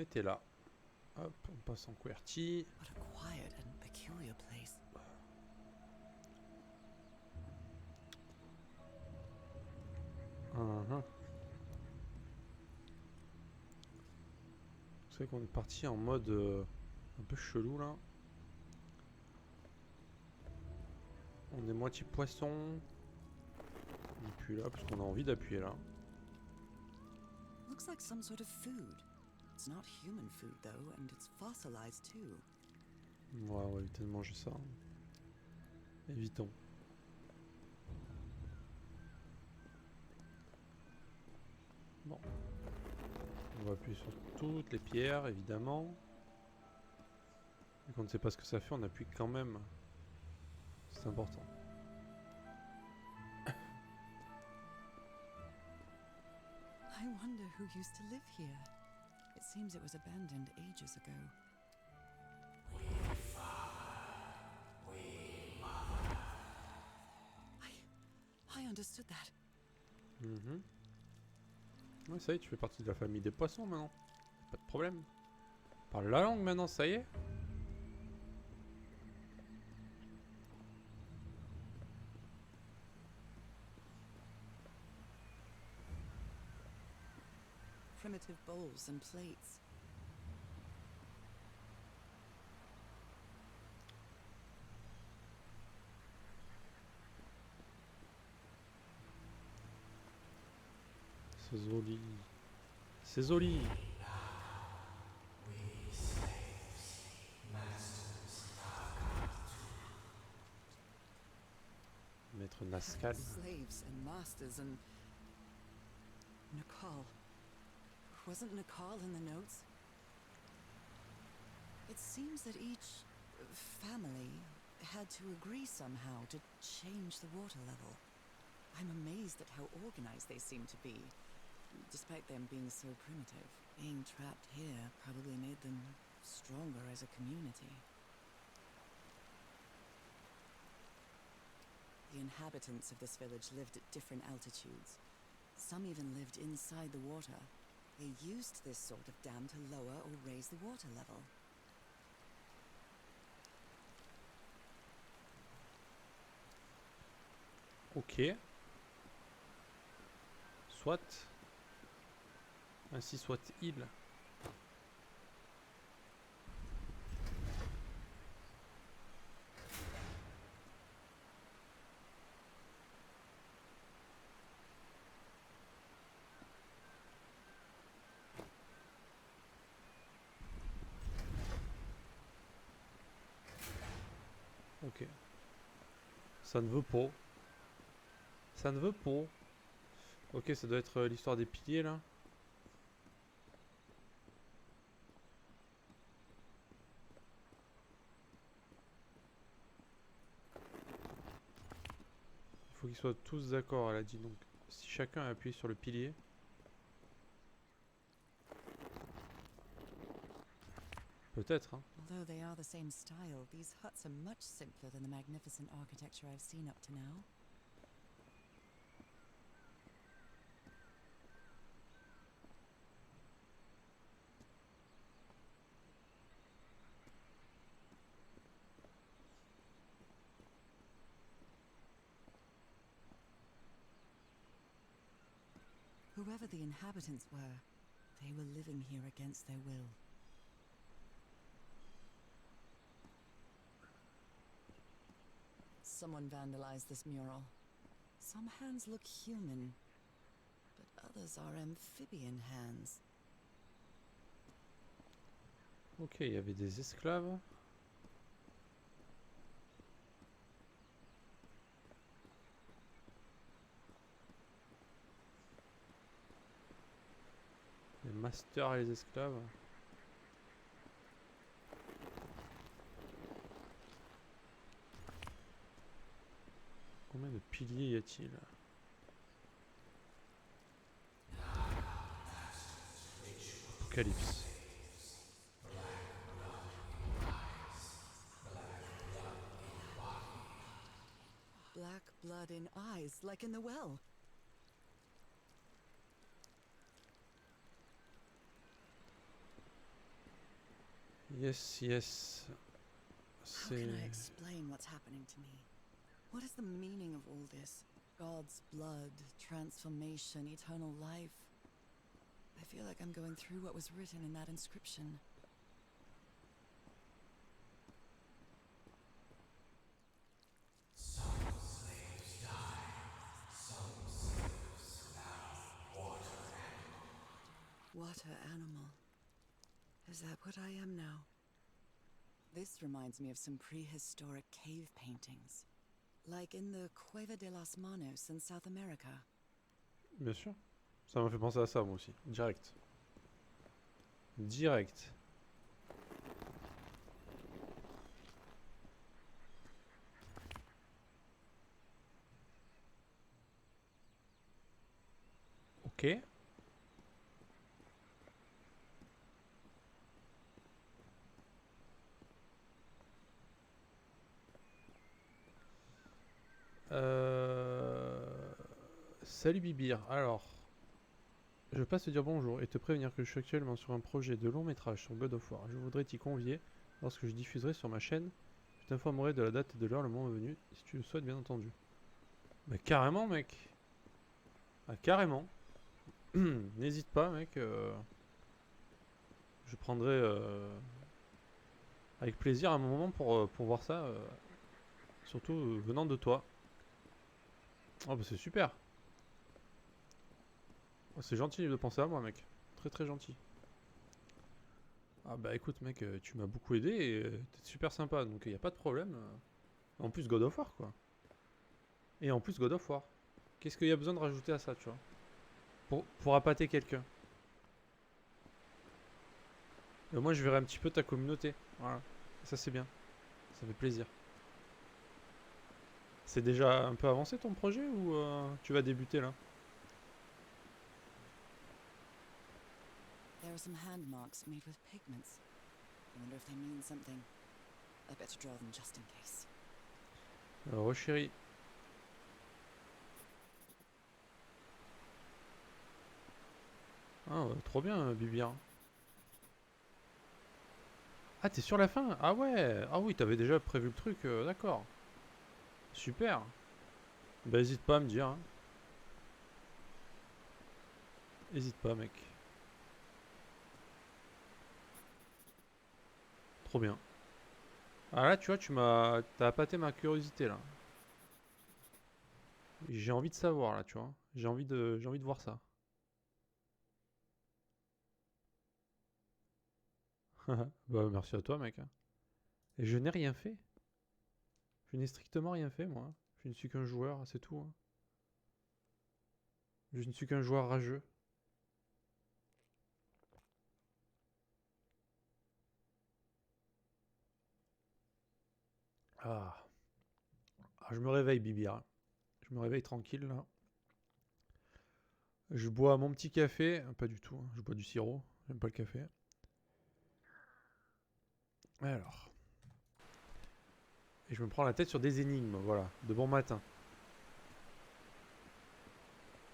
était là. Hop, on passe en QWERTY. What a quiet and peculiar place. Vous savez qu'on est parti en mode un peu chelou là. On est moitié poisson. On appuie là parce qu'on a envie d'appuyer là. Looks like some sort of food. It's not human food though, and it's fossilized too. Ouais, on va éviter de manger ça. Évitons. Bon. On va appuyer sur toutes les pierres, évidemment. Vu qu'on ne sait pas ce que ça fait, on appuie quand même. C'est important. I wonder who used to live here. It seems it was abandoned ages ago. I understood that. Ouais, ça y est, tu fais partie de la famille des poissons maintenant. Pas de problème. Parle la langue maintenant, ça y est. Primitive bowls and plates. C'est joli. C'est joli. Maître Nascal. Slaves and masters and... Nakal. Wasn't Nakal in the notes? It seems that each family had to agree somehow to change the water level. I'm amazed at how organized they seem to be, despite them being so primitive. Being trapped here probably made them stronger as a community. The inhabitants of this village lived at different altitudes. Some even lived inside the water. They used this sort of dam to lower or raise the water level. Ok. Soit. Ainsi soit-il. Ok. Ça ne veut pas. Ça ne veut pas. Ok, ça doit être l'histoire des piliers là. Il faut qu'ils soient tous d'accord, elle a dit. Donc, si chacun a appuyé sur le pilier. Peut-être, hein. Although they are the same style, these huts are much simpler than the magnificent architecture I've seen up to now. Whoever the inhabitants were, they were living here against their will. Someone vandalized this mural. Some hands look human, but others are amphibian hands. Ok, il y avait des esclaves. Les masters et les esclaves. Combien de piliers y a-t-il? Apocalypse. Black blood in eyes, like in the well. Yes, yes. How can I C'est... explain what's happening to me? What is the meaning of all this? God's blood, transformation, eternal life. I feel like I'm going through what was written in that inscription. Water animal. Is that what I am now? This reminds me of some prehistoric cave paintings. Like in the Cueva de las Manos in South America. Bien sûr. Ça m'a fait penser à ça moi aussi. Direct. Direct. Ok. Salut Bibir. Alors, je passe te dire bonjour et te prévenir que je suis actuellement sur un projet de long métrage sur God of War. Je voudrais t'y convier lorsque je diffuserai sur ma chaîne. Je t'informerai de la date et de l'heure le moment venu, si tu le souhaites bien entendu. Bah carrément mec. Ah carrément. N'hésite pas mec. Je prendrai avec plaisir un moment pour voir ça. Surtout venant de toi. Oh bah c'est super. Oh, c'est gentil de penser à moi mec. Très très gentil. Ah bah écoute mec, tu m'as beaucoup aidé et t'es super sympa, donc y a pas de problème. En plus God of War quoi. Et en plus God of War. Qu'est-ce qu'il y a besoin de rajouter à ça, tu vois, pour appâter quelqu'un. Et moi je verrai un petit peu ta communauté. Voilà. Et ça c'est bien. Ça fait plaisir. C'est déjà un peu avancé ton projet ou tu vas débuter là? There are some hand marks made with pigments. I wonder if they mean something. I better draw them just in case. Alors chérie. Ah trop bien Bibir. Ah t'es sur la fin? Ah ouais. Ah oui t'avais déjà prévu le truc, d'accord. Super. Bah hésite pas à me dire. Hein. Hésite pas mec. Trop bien. Ah là tu vois t'as appâté ma curiosité là. J'ai envie de savoir là tu vois. J'ai envie de voir ça. Bah merci à toi mec. Hein. Et je n'ai rien fait. Je n'ai strictement rien fait moi. Je ne suis qu'un joueur, c'est tout. Hein. Je ne suis qu'un joueur rageux. Ah. Ah, je me réveille Bibir. Je me réveille tranquille là. Je bois mon petit café. Pas du tout, hein. Je bois du sirop. J'aime pas le café. Alors. Et je me prends la tête sur des énigmes, voilà. De bon matin.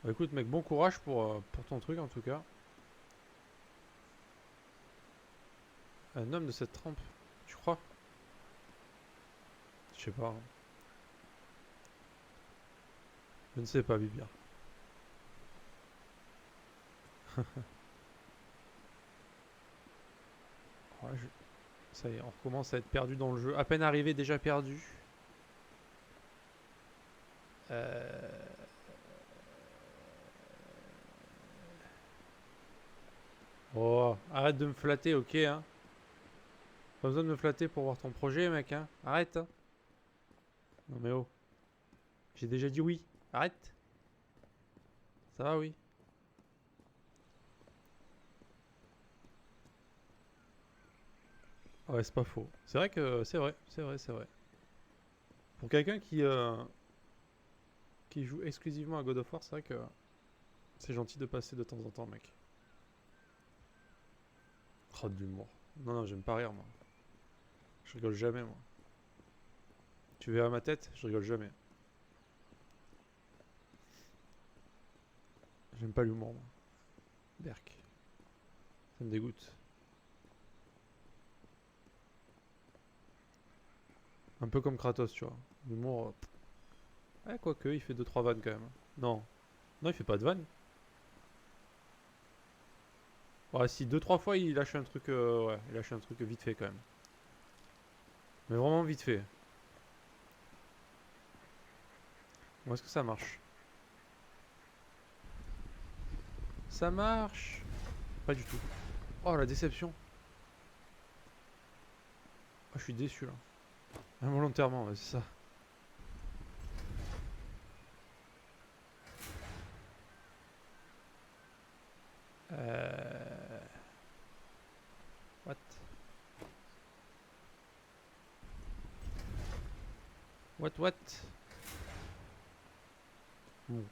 Bah, écoute mec, bon courage pour ton truc en tout cas. Un homme de cette trempe, tu crois? Je sais pas. Hein. Je ne sais pas Bibir. Ouais, ça y est, on recommence à être perdu dans le jeu. À peine arrivé, déjà perdu. Oh, arrête de me flatter, ok, hein. Pas besoin de me flatter pour voir ton projet, mec, hein. Arrête, hein. Non mais oh. J'ai déjà dit oui. Arrête. Ça va, oui. Ouais, c'est pas faux. C'est vrai que... C'est vrai, c'est vrai, c'est vrai. Pour quelqu'un qui joue exclusivement à God of War, c'est vrai que... C'est gentil de passer de temps en temps, mec. Oh, de l'humour. Non, non, j'aime pas rire, moi. Je rigole jamais, moi. Tu verras ma tête, je rigole jamais. J'aime pas l'humour, moi. Berk. Ça me dégoûte. Un peu comme Kratos, tu vois. L'humour... quoique, il fait 2-3 vannes quand même. Non. Non, il fait pas de vannes. Ouais, si 2-3 fois il lâche un truc... ouais, il lâche un truc vite fait quand même. Mais vraiment vite fait. Bon, est-ce que ça marche? Ça marche! Pas du tout. Oh, la déception. Oh, je suis déçu là. Involontairement, ouais, c'est ça. What? What? Bon.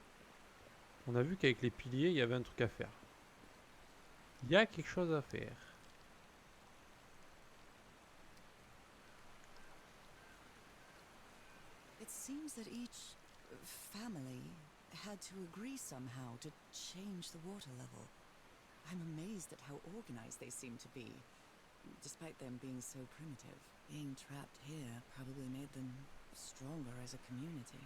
On a vu qu'avec les piliers, il y avait un truc à faire. Il y a quelque chose à faire. It seems that each family had to agree somehow to change the water level. I'm amazed at how organized they seem to be, despite them being so primitive. Being trapped here probably made them stronger as a community.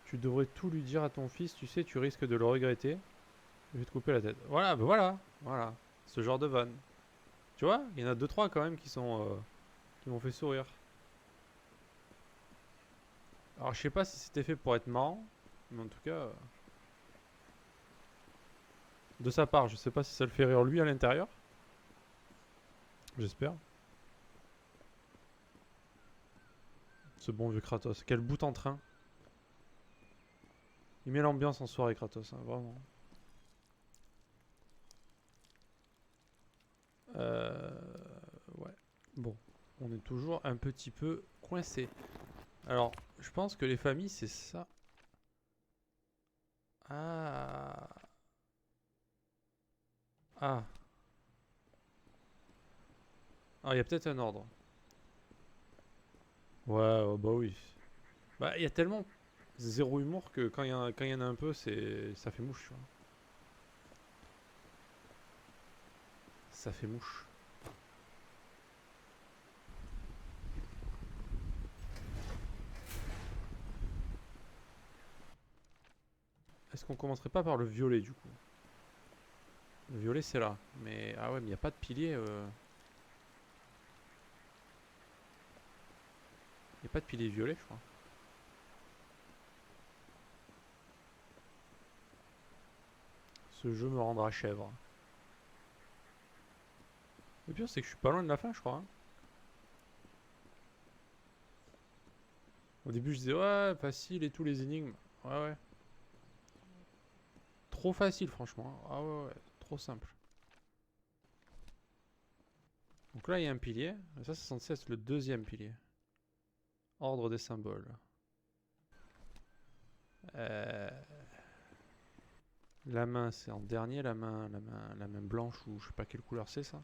Tu devrais tout lui dire à ton fils, tu sais, tu risques de le regretter. Je vais te couper la tête. Voilà, ben voilà, voilà. Ce genre de vanne. Tu vois, il y en a 2-3 quand même qui sont... qui m'ont fait sourire. Alors je sais pas si c'était fait pour être marrant, mais en tout cas... de sa part, je sais pas si ça le fait rire lui à l'intérieur. J'espère. Ce bon vieux Kratos. Quel bout en train. Il met l'ambiance en soirée Kratos, hein, vraiment. Ouais. Bon. On est toujours un petit peu coincé. Alors, je pense que les familles, c'est ça. Ah. Ah. Ah, il y a peut-être un ordre. Ouais, oh, bah oui. Bah, il y a tellement zéro humour que quand il y en a un peu, ça fait mouche, tu vois. Ça fait mouche. Est-ce qu'on commencerait pas par le violet, du coup? Le violet, c'est là. Mais, ah ouais, mais il n'y a pas de pilier. Il n'y a pas de pilier violet, je crois. Ce jeu me rendra chèvre. Le pire, c'est que je suis pas loin de la fin, je crois, hein. Au début, je disais, ouais, facile et tous les énigmes. Ouais, ouais. Trop facile, franchement. Ah ouais, ouais. Trop simple. Donc là, il y a un pilier. Ça, c'est censé être le deuxième pilier. Ordre des symboles. Euh... La main, c'est en dernier. La main blanche ou je sais pas quelle couleur c'est ça.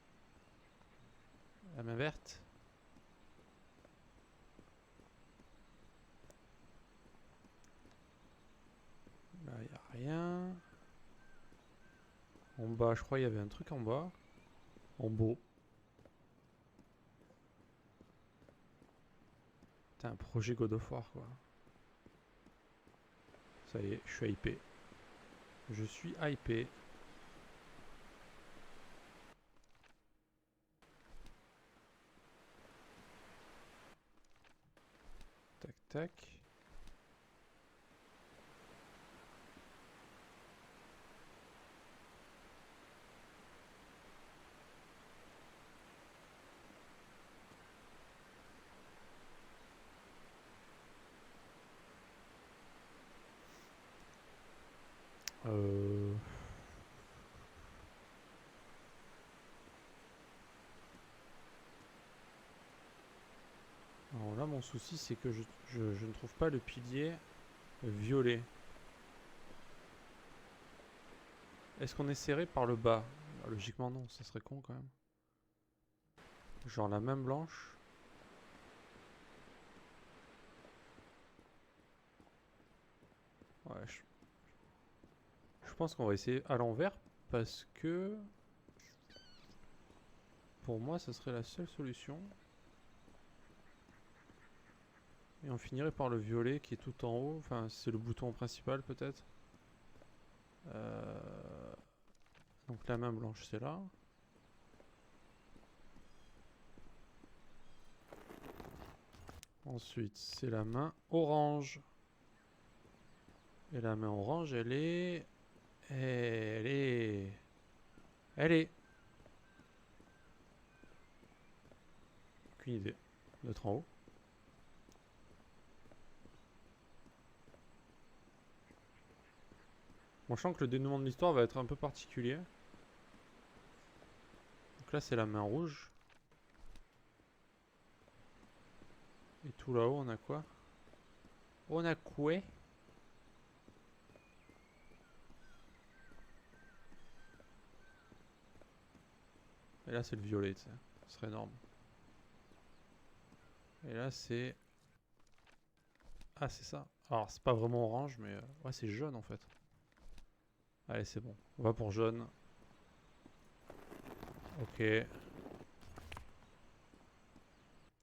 La main verte. Là, il n'y a rien. En bas, je crois qu'il y avait un truc en bas. En beau. T'as un projet God of War, quoi. Ça y est, je suis hypé. Je suis hypé. Tac, tac. Euh... Alors là, mon souci, c'est que je ne trouve pas le pilier violet. Est-ce qu'on est serré par le bas? Bah, logiquement, non. Ça serait con, quand même. Genre la main blanche. Ouais, je pense qu'on va essayer à l'envers. Parce que... Pour moi, ce serait la seule solution. Et on finirait par le violet qui est tout en haut. Enfin, c'est le bouton principal peut-être. Donc la main blanche, c'est là. Ensuite, c'est la main orange. Et la main orange, elle est... Elle est... Elle est... Aucune idée. D'être en haut. Bon, je sens que le dénouement de l'histoire va être un peu particulier. Donc là, c'est la main rouge. Et tout là-haut, on a quoi? On a quoi? Et là, c'est le violet, tu sais. Ce serait énorme. Et là, c'est... Ah, c'est ça. Alors, c'est pas vraiment orange, mais... Ouais, c'est jaune, en fait. Allez, c'est bon. On va pour jaune. Ok.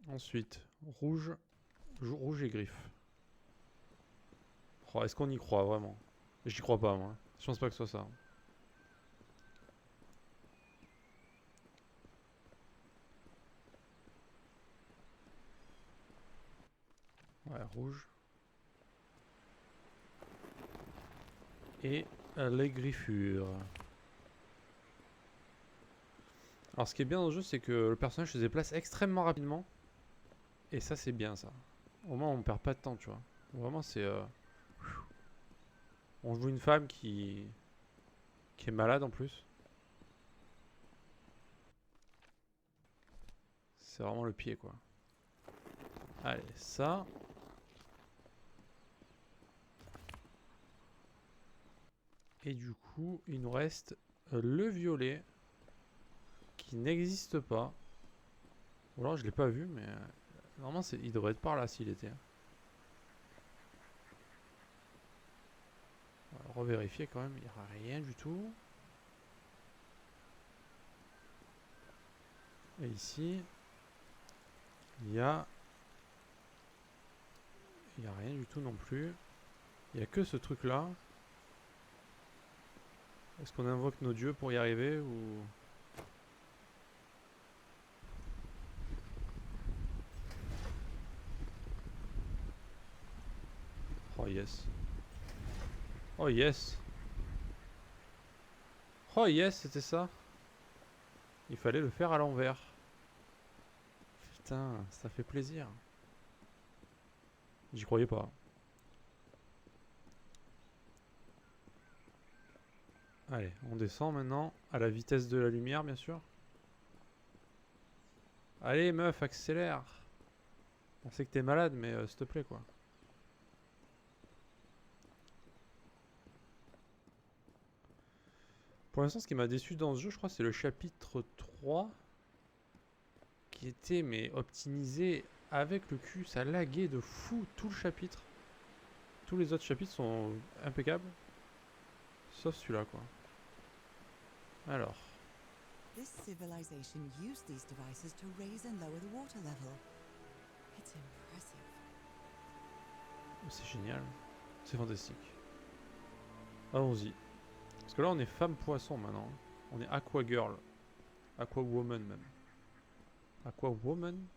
Ensuite, rouge. Rouge et griffe. Oh, est-ce qu'on y croit, vraiment? J'y crois pas, moi. Je pense pas que ce soit ça. Ouais, rouge. Et les griffures. Alors ce qui est bien dans le jeu, c'est que le personnage se déplace extrêmement rapidement. Et ça, c'est bien, ça. Au moins, on perd pas de temps, tu vois. Vraiment, c'est... On joue une femme qui est malade, en plus. C'est vraiment le pied, quoi. Allez, ça... Et du coup, il nous reste le violet. Qui n'existe pas. Ou alors, je l'ai pas vu, mais... Normalement, il devrait être par là, s'il était. On va revérifier quand même, il n'y a rien du tout. Et ici, il y a rien du tout non plus. Il n'y a que ce truc là. Est-ce qu'on invoque nos dieux pour y arriver ou... Oh yes. Oh yes. Oh yes, c'était ça. Il fallait le faire à l'envers. Putain, ça fait plaisir. J'y croyais pas. Allez, on descend maintenant à la vitesse de la lumière, bien sûr. Allez, meuf, accélère. On sait que t'es malade, mais s'il te plaît, quoi. Pour l'instant, ce qui m'a déçu dans ce jeu, je crois, c'est le chapitre 3. Qui était, mais optimisé avec le cul. Ça laguait de fou tout le chapitre. Tous les autres chapitres sont impeccables. Sauf celui-là, quoi. Alors. This civilization used these devices to raise and lower the water level. It's impressive. C'est génial. C'est fantastique. Allons-y. Parce que là, on est femme-poisson maintenant. On est Aqua Girl. Aqua Woman, même. Aqua Woman.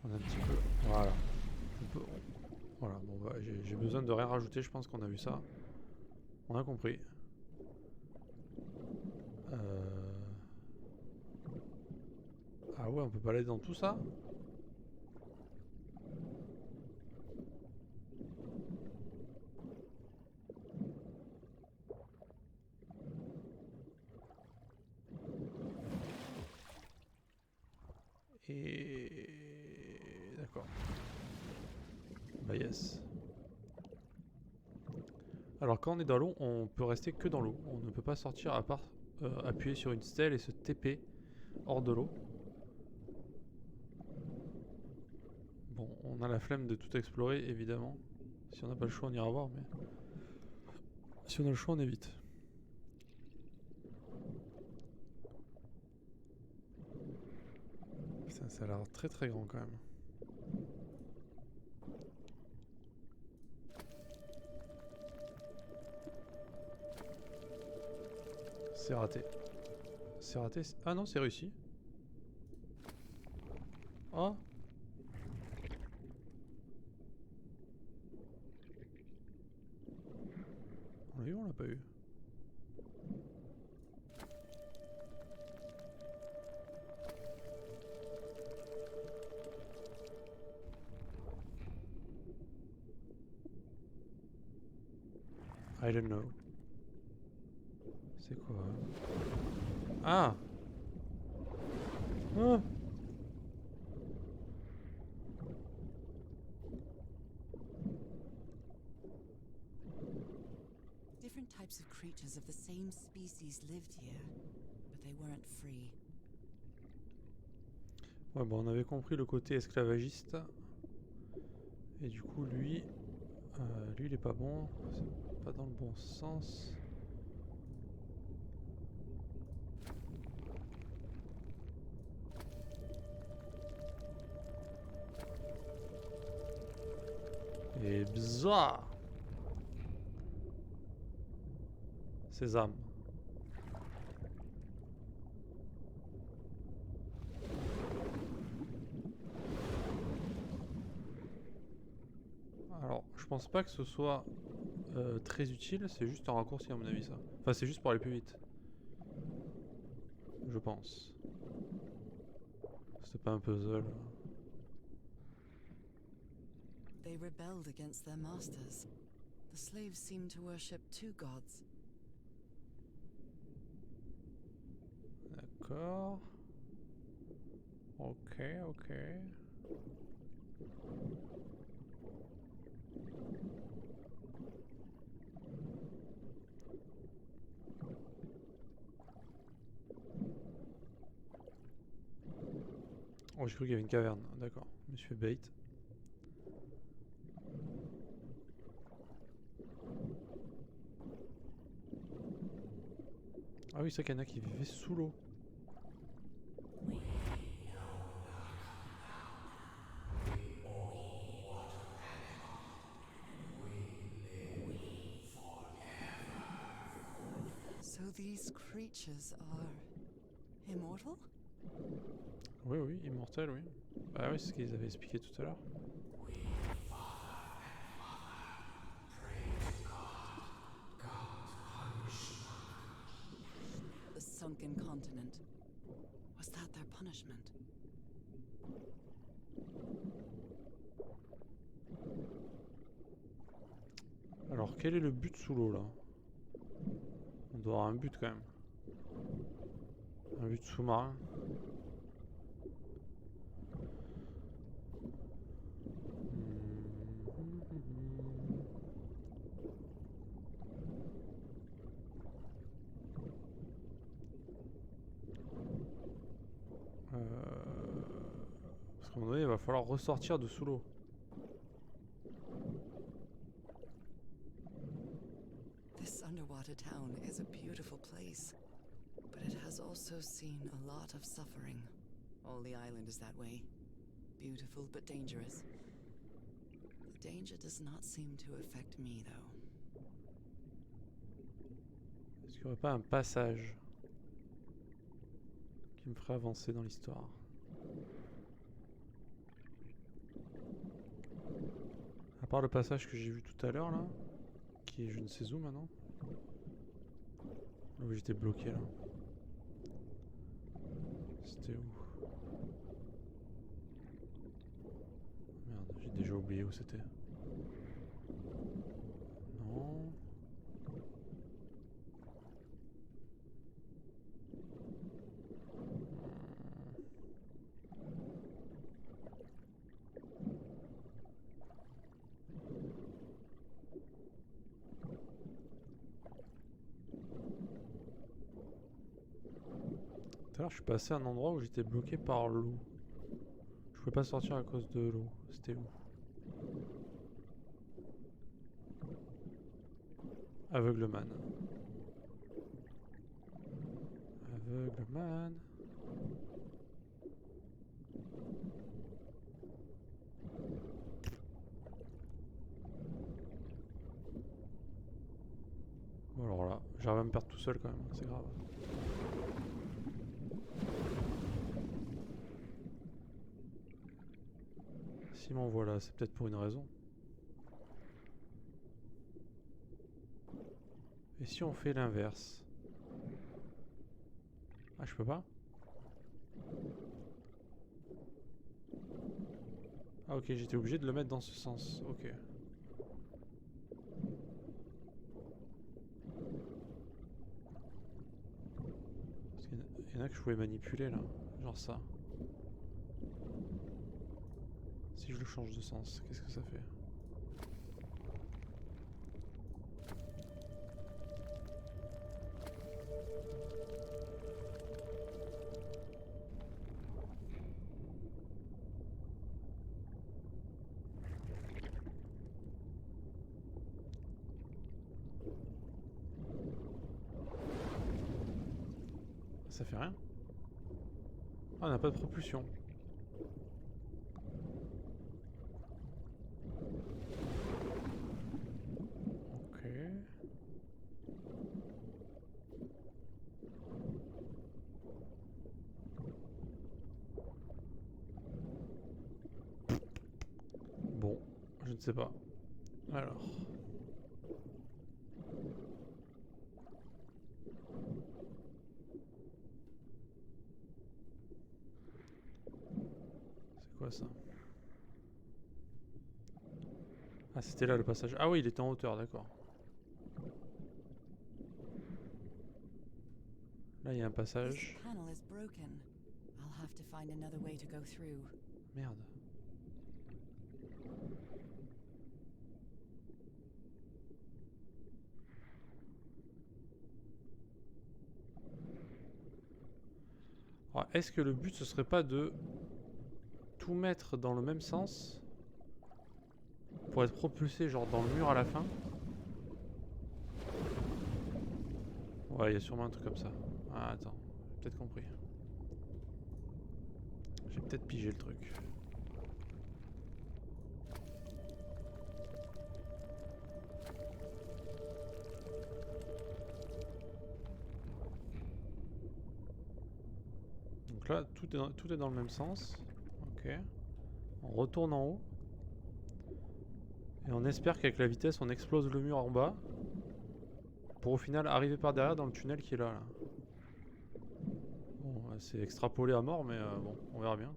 On a un petit peu... Voilà. Voilà, bon, bah, j'ai besoin de rien rajouter. Je pense qu'on a vu ça. On a compris. Ah ouais, on peut pas aller dans tout ça? Et... D'accord. Bah yes. Alors quand on est dans l'eau, on peut rester que dans l'eau. On ne peut pas sortir à part appuyer sur une stèle et se TP hors de l'eau. Bon, on a la flemme de tout explorer, évidemment. Si on n'a pas le choix, on ira voir, mais... Si on a le choix, on évite. Putain, Ça a l'air très très grand quand même. C'est raté. C'est raté. Ah non, c'est réussi. Oh. On l'a eu ou on l'a pas eu? I don't know. C'est quoi? Ah! Ah! Different types of creatures of the same species lived here, but they weren't free. Ouais, bon, on avait compris le côté esclavagiste. Et du coup, lui, il est pas bon. C'est pas dans le bon sens. Et bza! Sésame. Alors, je pense pas que ce soit très utile, c'est juste un raccourci à mon avis ça. Enfin, c'est juste pour aller plus vite. Je pense. C'était pas un puzzle. They rebelled against their masters. The slaves seemed to worship two gods. D'accord. Ok, ok. Oh, j'ai cru qu'il y avait une caverne. D'accord. Je me suis fait bait. Ah oui, c'est qu'il y en a qui vivaient sous l'eau. So these creatures are immortal? Oui, oui, immortel, oui. Bah oui, c'est ce qu'ils avaient expliqué tout à l'heure. The sunken continent. Was that their punishment? Alors, quel est le but sous l'eau là? On doit avoir un but quand même. Un but sous-marin. Parce qu'à un moment donné, il va falloir ressortir de sous l'eau. This underwater town is a beautiful place, but it has also seen a lot of suffering. All the island is that way. Beautiful but dangerous. The danger does not seem to affect me, though. Est-ce qu'il n'y aurait pas un passage qui me ferait avancer dans l'histoire? À part le passage que j'ai vu tout à l'heure là, qui est je ne sais où maintenant. Là où j'étais bloqué là. C'était où? Merde, j'ai déjà oublié où c'était. Non. Tout à l'heure, je suis passé à un endroit où j'étais bloqué par l'eau. Je pouvais pas sortir à cause de l'eau. C'était où? Aveugleman. Aveugleman. Bon alors là, j'arrive à me perdre tout seul quand même, c'est grave. S'il m'envoie là, c'est peut-être pour une raison. Et si on fait l'inverse? Ah, je peux pas? Ah ok, j'étais obligé de le mettre dans ce sens, ok. Parce qu'il y en a que je pouvais manipuler là, genre ça. Si je le change de sens, qu'est-ce que ça fait? Ça fait rien? Ah, on n'a pas de propulsion. Ok. Bon, je ne sais pas. Alors. C'est quoi ça? Ah, c'était là le passage. Ah oui, il était en hauteur, d'accord. Là, il y a un This passage. panel is broken. I'll have to find another way to go through. Merde. Alors, est-ce que le but, ce serait pas de tout mettre dans le même sens pour être propulsé genre dans le mur à la fin? Ouais, il y a sûrement un truc comme ça. Ah, attends, j'ai peut-être compris. J'ai peut-être pigé le truc. Donc là, tout est dans le même sens. Ok. On retourne en haut. Et on espère qu'avec la vitesse, on explose le mur en bas. Pour au final arriver par derrière dans le tunnel qui est là. Bon, c'est extrapolé à mort, mais bon, on verra bien.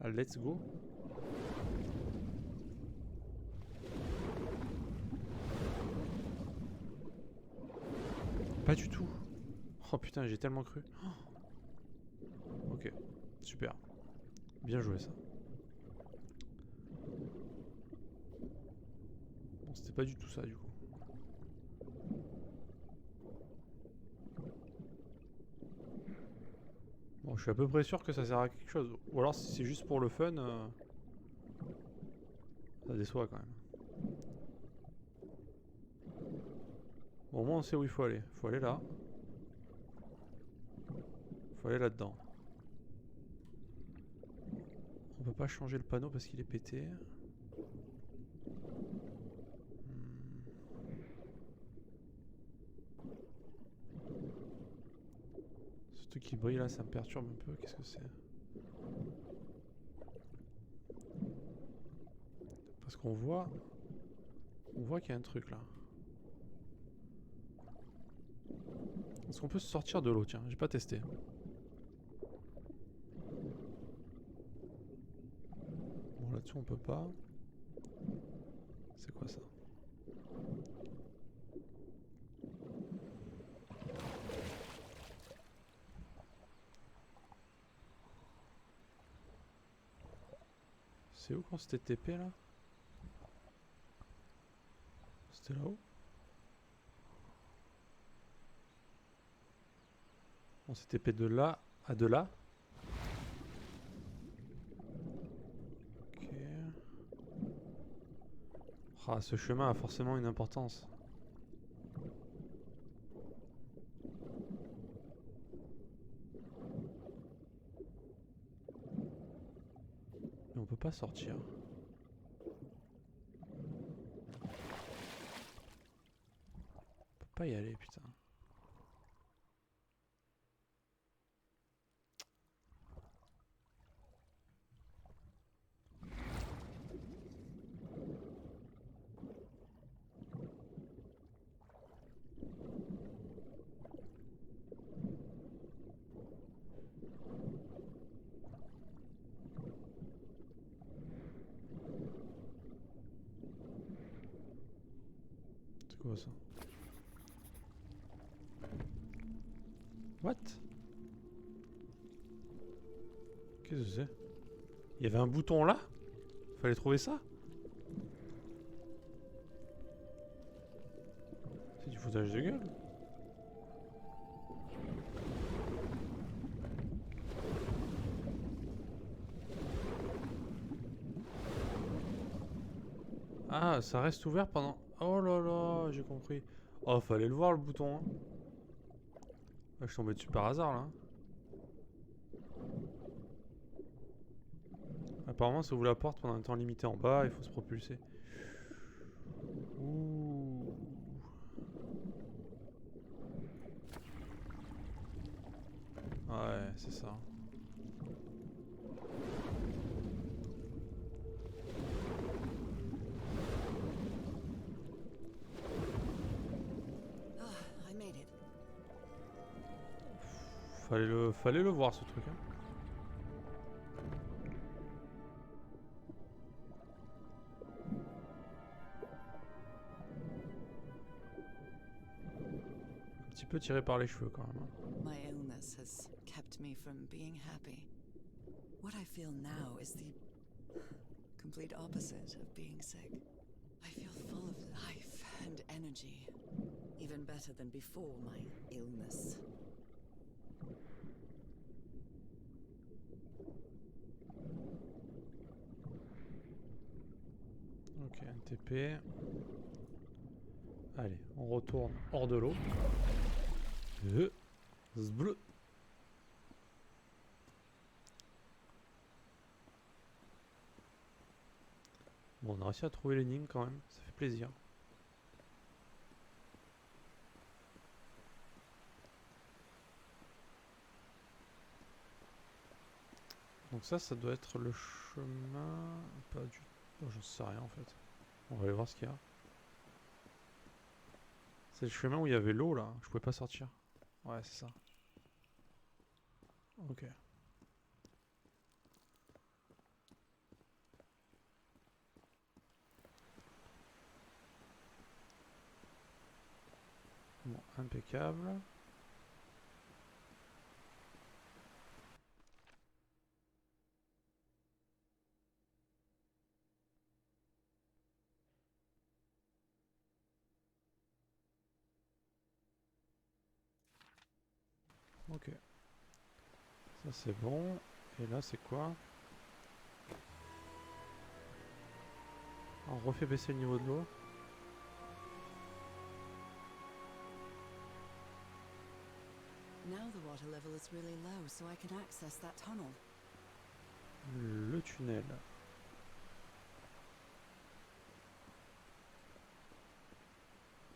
Ah, let's go. Pas du tout. Oh putain, j'ai tellement cru. Oh. Ok, super. Bien joué ça. Bon, c'était pas du tout ça du coup. Bon, je suis à peu près sûr que ça sert à quelque chose. Ou alors si c'est juste pour le fun, ça déçoit quand même. Bon, au moins on sait où il faut aller. Il faut aller là. Il faut aller là-dedans. On peut pas changer le panneau parce qu'il est pété. Ce truc qui brille là, ça me perturbe un peu. Qu'est-ce que c'est? Parce qu'on voit... On voit qu'il y a un truc là. Est-ce qu'on peut se sortir de l'eau? Tiens, j'ai pas testé. Bon, là-dessus on peut pas. C'est quoi ça? C'est où qu'on s'était TP là? C'était là-haut? On s'est TP de là à de là? Ok. Ah, ce chemin a forcément une importance. Mais on peut pas sortir. pas y aller, putain. C'est quoi ça? What? Qu'est-ce que c'est? Il y avait un bouton là? Fallait trouver ça? C'est du foutage de gueule. Ah, ça reste ouvert pendant... Oh là là, j'ai compris. Oh, fallait le voir le bouton. Hein. Ah, je suis tombé dessus par hasard là. Apparemment, ça ouvre la porte pendant un temps limité en bas, il faut se propulser. Ouh. Ouais, c'est ça. Ah, I made it. Fallait le voir ce truc. Hein. Un petit peu tiré par les cheveux quand même. Hein. My illness has kept me from being happy. What I feel now is the complete opposite of being sick. I feel full of life and energy. Even better than before my illness. Ok, un TP. Allez, on retourne hors de l'eau. Zbleu. Bon, on a réussi à trouver l'énigme quand même, ça fait plaisir. Donc ça doit être le chemin... Pas du tout... Oh, j'en sais rien en fait. On va aller voir ce qu'il y a. C'est le chemin où il y avait l'eau là, je pouvais pas sortir. Ouais, c'est ça. Ok. Bon, impeccable. Ok. Ça c'est bon. Et là c'est quoi? On refait baisser le niveau de l'eau. Now the water level is really low, so I can access that tunnel. Le tunnel.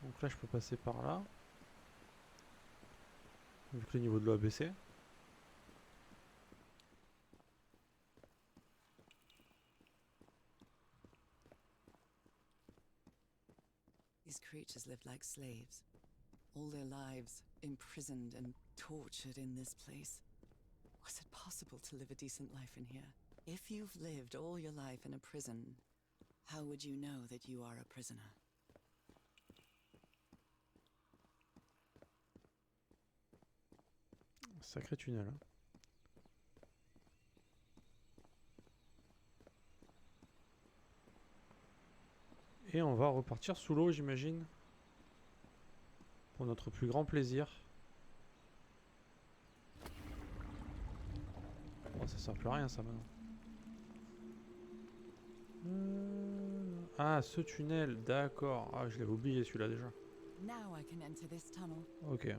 Donc là je peux passer par là. Vu que le niveau de l'eau a baissé. These creatures lived like slaves. All their lives imprisoned and tortured in this place. Was it possible to live a decent life in here? If you've lived all your life in a prison, how would you know that you are a prisoner? Sacré tunnel. Hein. Et on va repartir sous l'eau, j'imagine. Pour notre plus grand plaisir. Oh, ça sert plus à rien ça maintenant. Ah, ce tunnel, d'accord. Ah, je l'avais oublié celui-là déjà. Now I can enter this tunnel. Ok.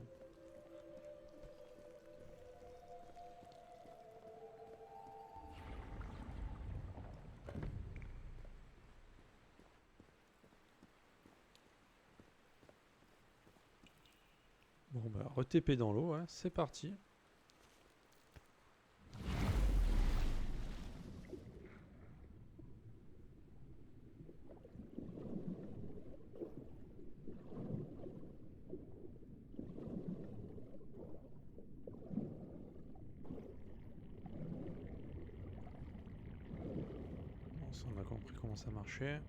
Bon bah, re-TP dans l'eau, hein, c'est parti. Bon, ça on a compris comment ça marchait.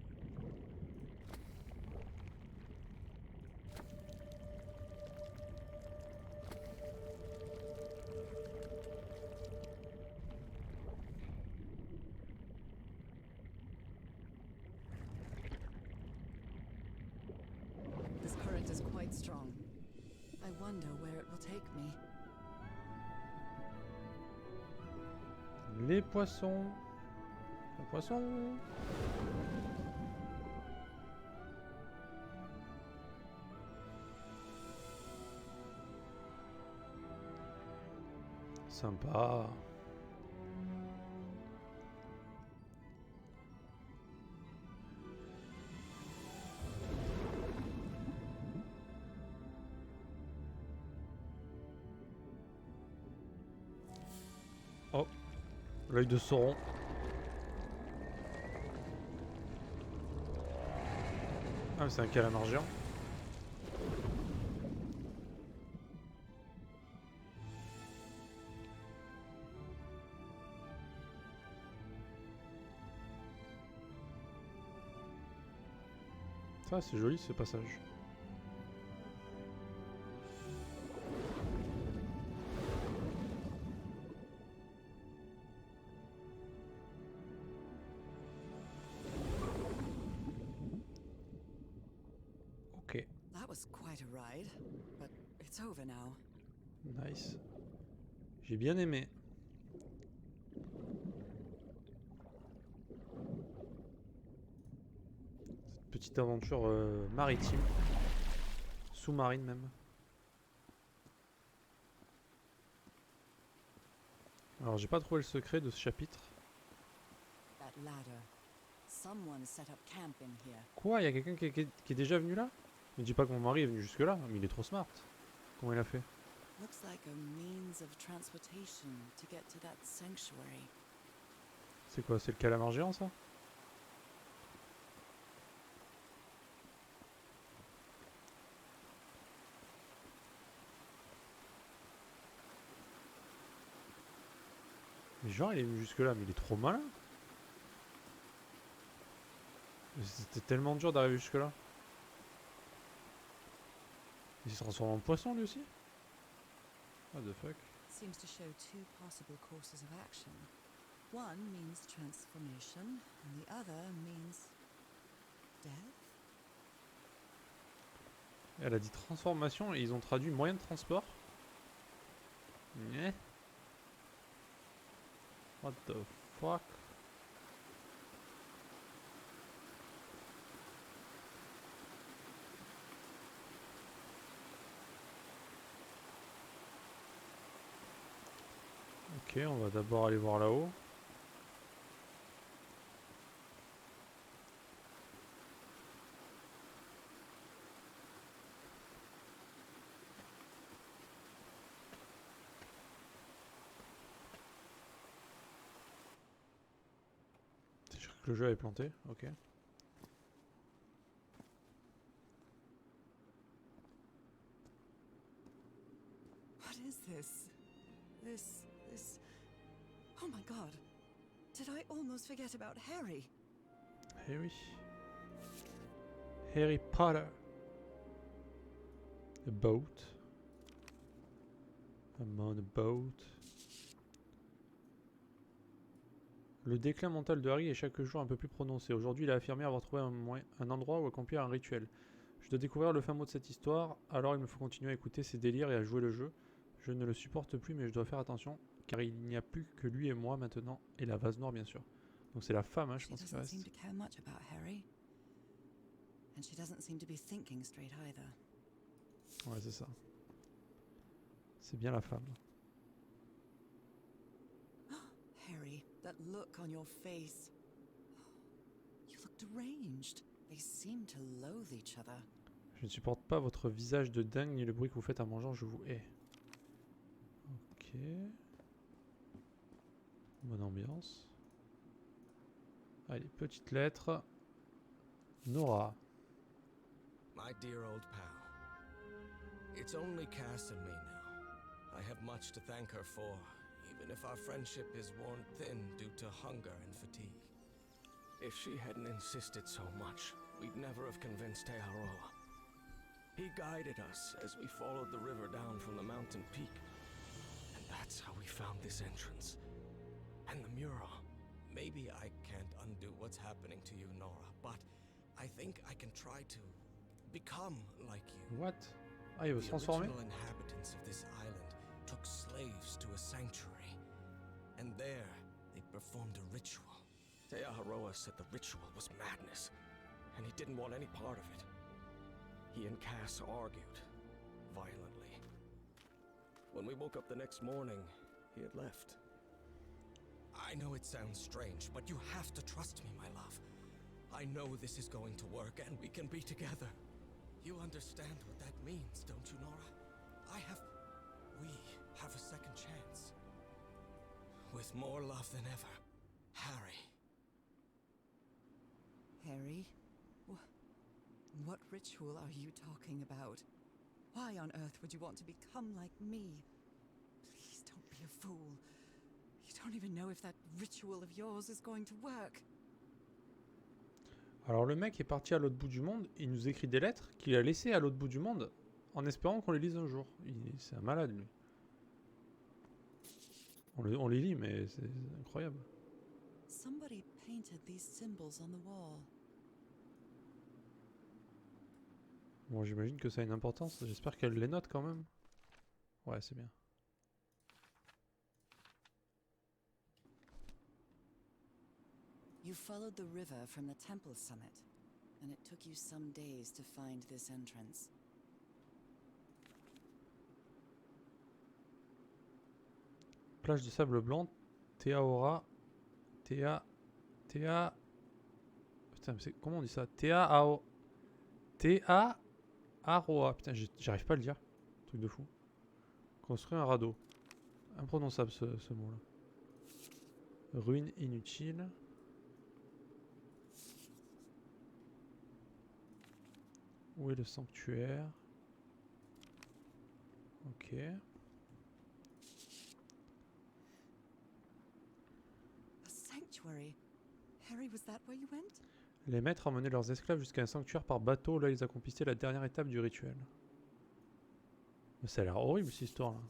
This current is quite strong. I wonder where it will take me. Les poissons. Les poissons. Sympa. Oh, l'œil de Sauron. Ah, mais c'est un calamar géant. Ça, c'est joli ce passage. Ok, That was quite a ride, but it's over now. nice. J'ai bien aimé. Cette petite aventure maritime. Sous-marine même. Alors j'ai pas trouvé le secret de ce chapitre. That ladder. Someone set up camp in here. Quoi? Il y a quelqu'un qui est déjà venu là? Ne dis pas que mon mari est venu jusque là, mais il est trop smart. Comment il a fait? Looks like a means of transportation to get to that sanctuary. C'est quoi? C'est le calamar géant ça? Mais genre il est venu jusque là, mais il est trop malin. C'était tellement dur d'arriver jusque là. Il se transforme en poisson lui aussi? What the fuck? Seems to show two possible courses of action. One means transformation, and the other means death. Elle a dit transformation et ils ont traduit moyen de transport. Yeah. What the fuck? Ok, on va d'abord aller voir là-haut. C'est sûr que le jeu est planté, ok. What is this? This. Oh my god. Did I almost forget about Harry? Eh oui. Harry Potter. A boat. I'm on a boat. Le déclin mental de Harry est chaque jour un peu plus prononcé. Aujourd'hui, il a affirmé avoir trouvé un endroit où accomplir un rituel. Je dois découvrir le fin mot de cette histoire, alors il me faut continuer à écouter ses délires et à jouer le jeu. Je ne le supporte plus, mais je dois faire attention, car il n'y a plus que lui et moi maintenant, et la vase noire bien sûr. Donc c'est la femme, hein, je She pense qu'il doesn't seem reste. to care much about Harry. And she doesn't seem to be thinking straight either. Ouais, c'est ça. C'est bien la femme. Harry, that look on your face. You look deranged. They seem to loathe each other. Je ne supporte pas votre visage de dingue ni le bruit que vous faites en mangeant, je vous hais. Ok. Bonne ambiance. Allez, petite lettre. Nora. My dear old pal. It's only Cass and me now. I have much to thank her for, even if our friendship is worn thin due to hunger and fatigue. If she hadn't insisted so much, we'd never have convinced Teharoa. He guided us as we followed the river down from the mountain peak. And that's how we found this entrance. And the mural. Maybe I can't undo what's happening to you, Nora, but I think I can try to become like you. What? Ah, il veut se The transformer? original inhabitants of this island took slaves to a sanctuary. And there, they performed a ritual. Teaharoa said the ritual was madness, and he didn't want any part of it. He and Cass argued, violently. When we woke up the next morning, he had left. I know it sounds strange, but you have to trust me, my love. I know this is going to work, and we can be together. You understand what that means, don't you, Nora? We have a second chance. With more love than ever, Harry. Harry? What ritual are you talking about? Why on earth would you want to become like me? Please don't be a fool. You don't even know if that ritual of yours is going to work. Alors le mec est parti à l'autre bout du monde, il nous écrit des lettres qu'il a laissées à l'autre bout du monde en espérant qu'on les lise un jour. C'est un malade lui. On les lit mais c'est incroyable. Somebody painted these symbols on the wall. Bon, j'imagine que ça a une importance, j'espère qu'elle les note quand même. Ouais, c'est bien. You followed the river from the temple summit, and it took you some days to find this entrance. Plage de sable blanc, Teaora, Putain, comment on dit ça? Aroa. Putain, j'arrive pas à le dire. Truc de fou. Construire un radeau. Imprononçable ce mot-là. Ruine inutile. Où est le sanctuaire? Ok. A sanctuary? Harry, was that where you went? Les maîtres emmenaient leurs esclaves jusqu'à un sanctuaire par bateau. Là, ils accomplissaient la dernière étape du rituel. Mais ça a l'air horrible, cette histoire-là.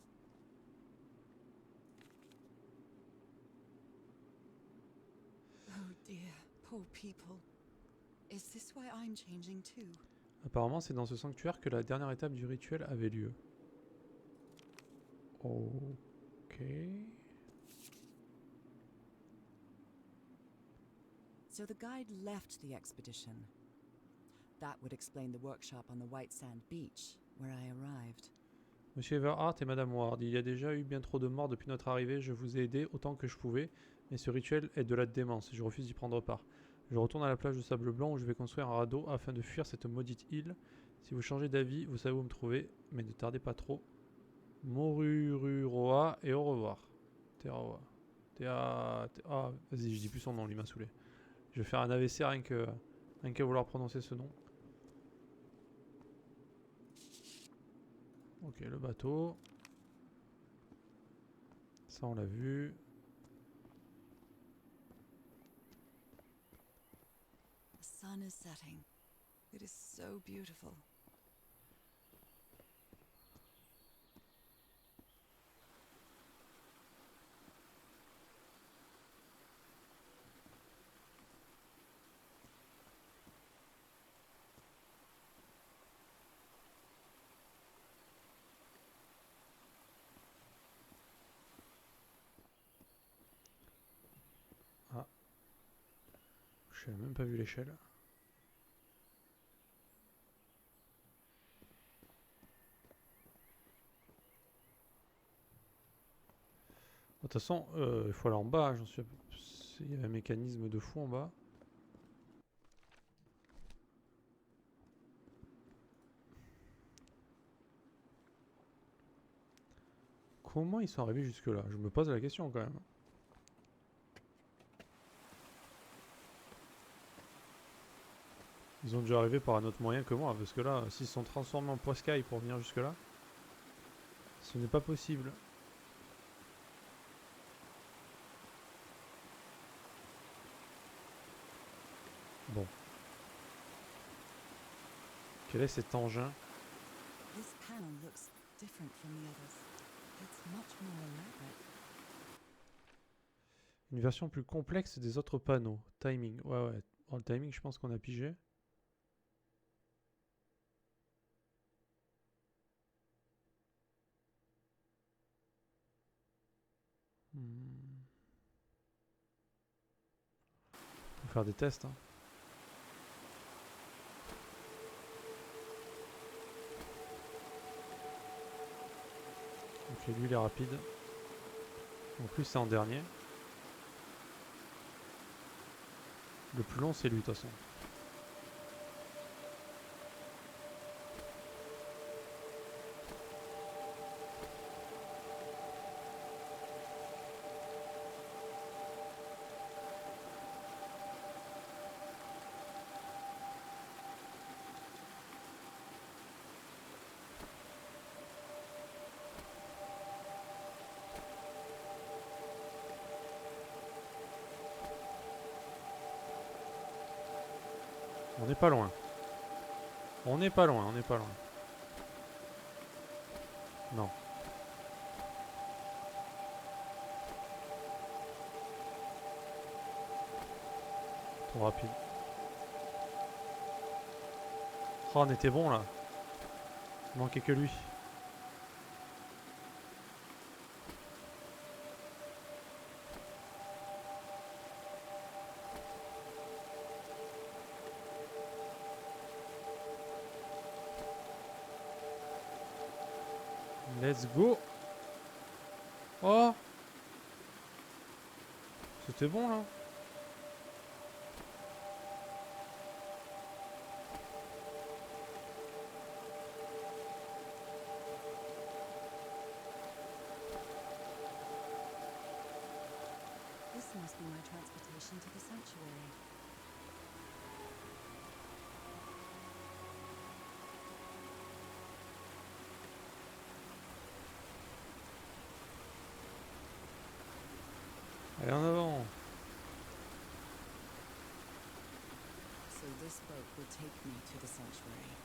Oh dear, poor people. Is this why I'm changing too? Apparemment, c'est dans ce sanctuaire que la dernière étape du rituel avait lieu. Ok. So the guide left the expedition. That would explain the workshop on the White Sand Beach, where I arrived. Monsieur Everhart et Madame Ward, il y a déjà eu bien trop de morts depuis notre arrivée. Je vous ai aidé autant que je pouvais, mais ce rituel est de la démence et je refuse d'y prendre part. Je retourne à la plage de sable blanc où je vais construire un radeau afin de fuir cette maudite île. Si vous changez d'avis, vous savez où me trouver, mais ne tardez pas trop. Morururoa et au revoir. Teraoa. Ah, vas-y, je dis plus son nom, il m'a saoulé. Je vais faire un AVC rien qu'à vouloir prononcer ce nom. Ok, le bateau. Ça, on l'a vu. The sun is setting. It is so beautiful. Je n'ai même pas vu l'échelle. De toute façon, il faut aller en bas. J'en suis. Il y a un mécanisme de fou en bas. Comment ils sont arrivés jusque là? Je me pose la question quand même. Ils ont dû arriver par un autre moyen que moi, parce que là, s'ils se sont transformés en poiscaille pour venir jusque là, ce n'est pas possible. Bon. Quel est cet engin? This panel looks different from the others. It's much more elaborate. Une version plus complexe des autres panneaux. Timing. Ouais, ouais. Bon, le timing, je pense qu'on a pigé. Hmm. On peut faire des tests. Hein. Ok, lui il est rapide. En plus c'est en dernier. Le plus long c'est lui de toute façon. On n'est pas loin. On n'est pas loin, on n'est pas loin. Non. Trop rapide. Oh, on était bon là. Il manquait que lui. Let's go. Oh, c'était bon là. This must be my transportation to the sanctuary. Allez en avant. So this boat will take me to the sanctuary.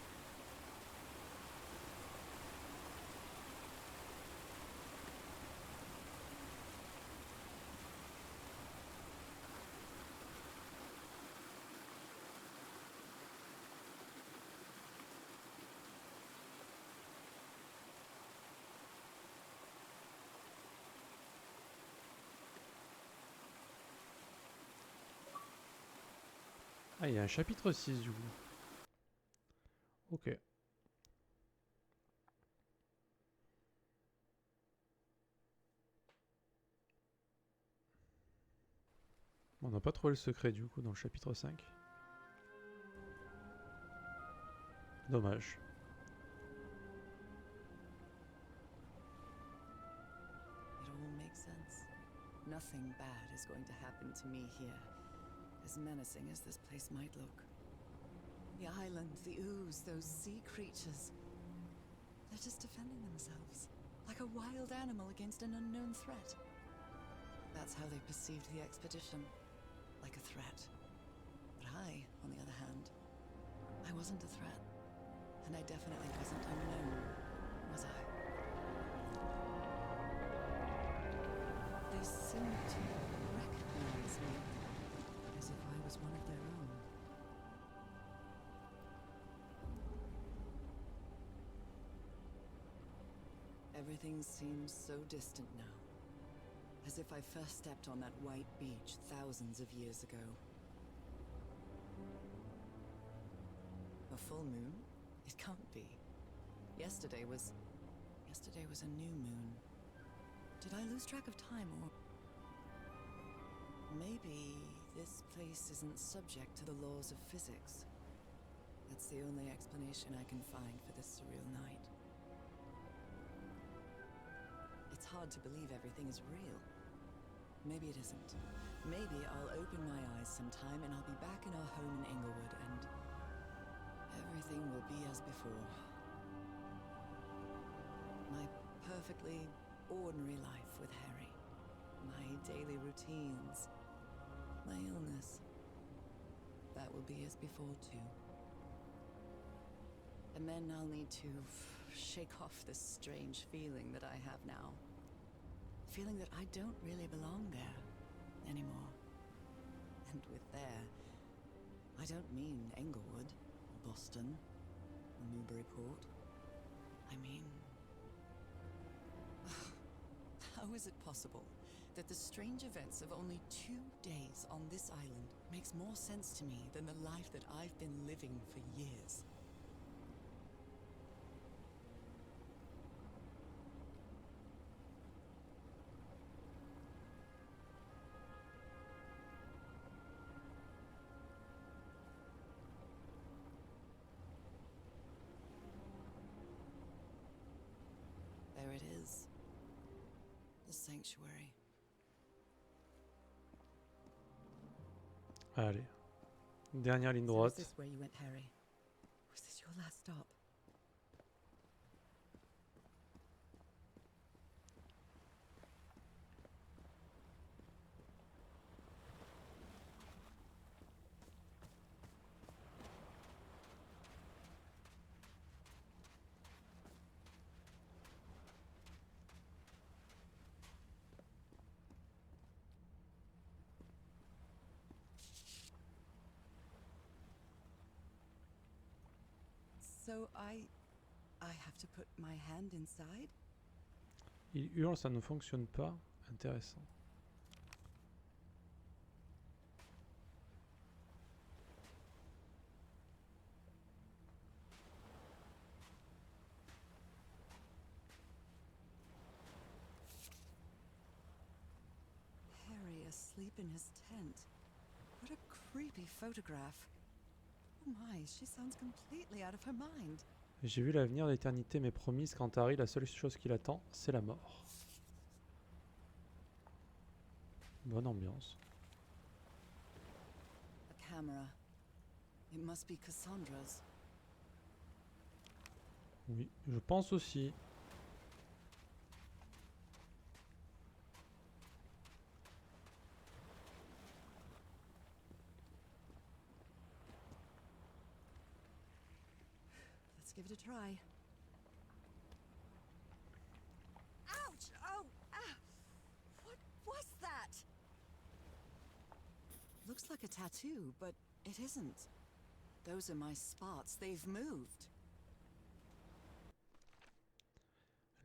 Ah, il y a un chapitre 6 du coup. Ok. On n'a pas trouvé le secret du coup dans le chapitre 5. Dommage. It all makes sense. Nothing bad is going to happen to me here, as menacing as this place might look. The island, the ooze, those sea creatures. They're just defending themselves, like a wild animal against an unknown threat. That's how they perceived the expedition, like a threat. But I, on the other hand, I wasn't a threat. And I definitely wasn't unknown, was I? They seemed to recognize me, as if I was one of their own. Everything seems so distant now, as if I first stepped on that white beach thousands of years ago. A full moon? It can't be. Yesterday was a new moon. Did I lose track of time, or maybe this place isn't subject to the laws of physics? That's the only explanation I can find for this surreal night. It's it's hard to believe everything is real. Maybe it isn't. Maybe I'll open my eyes sometime and I'll be back in our home in Inglewood and everything will be as before. My perfectly ordinary life with Harry. My daily routines. My illness. That will be as before too. And then I'll need to shake off this strange feeling that I have now. Feeling that I don't really belong there anymore. And with there, I don't mean Englewood, or Boston, or Newburyport. I mean... How is it possible that the strange events of only 2 days on this island makes more sense to me than the life that I've been living for years? There it is. The sanctuary. Allez. Dernière ligne So is droite. this where you went, Harry? Was this your last stop? So I have to put my hand inside? Il hurle, ça ne fonctionne pas. Intéressant. Harry asleep in his tent. What a creepy photograph. Oh my, she sounds completely out of her mind. J'ai vu l'avenir, l'éternité m'est promise. Quant à Harry, la seule chose qui l'attend, c'est la mort. Bonne ambiance. A camera. It must be Cassandra's. Oui, je pense aussi. Let's give it a try. Ouch! Oh! Ah! What was that? Looks like a tattoo, but it isn't. Those are my spots. They've moved.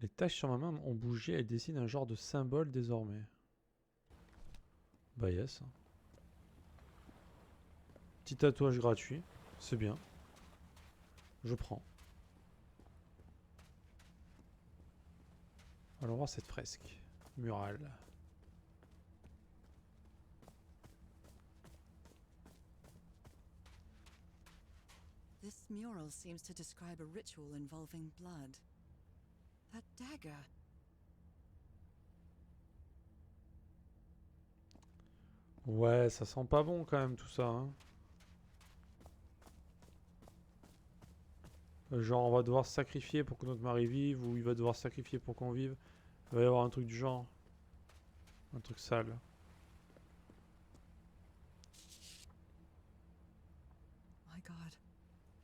Les taches sur ma main ont bougé, elles dessinent un genre de symbole désormais. Bah yes. Petit tatouage gratuit, c'est bien. Je prends. Allons voir cette fresque murale. This mural seems to describe a ritual involving blood. That dagger. Ouais, ça sent pas bon quand même tout ça. Hein. Genre on va devoir se sacrifier pour que notre mari vive, ou il va devoir se sacrifier pour qu'on vive. Il va y avoir un truc du genre. Un truc sale. My God.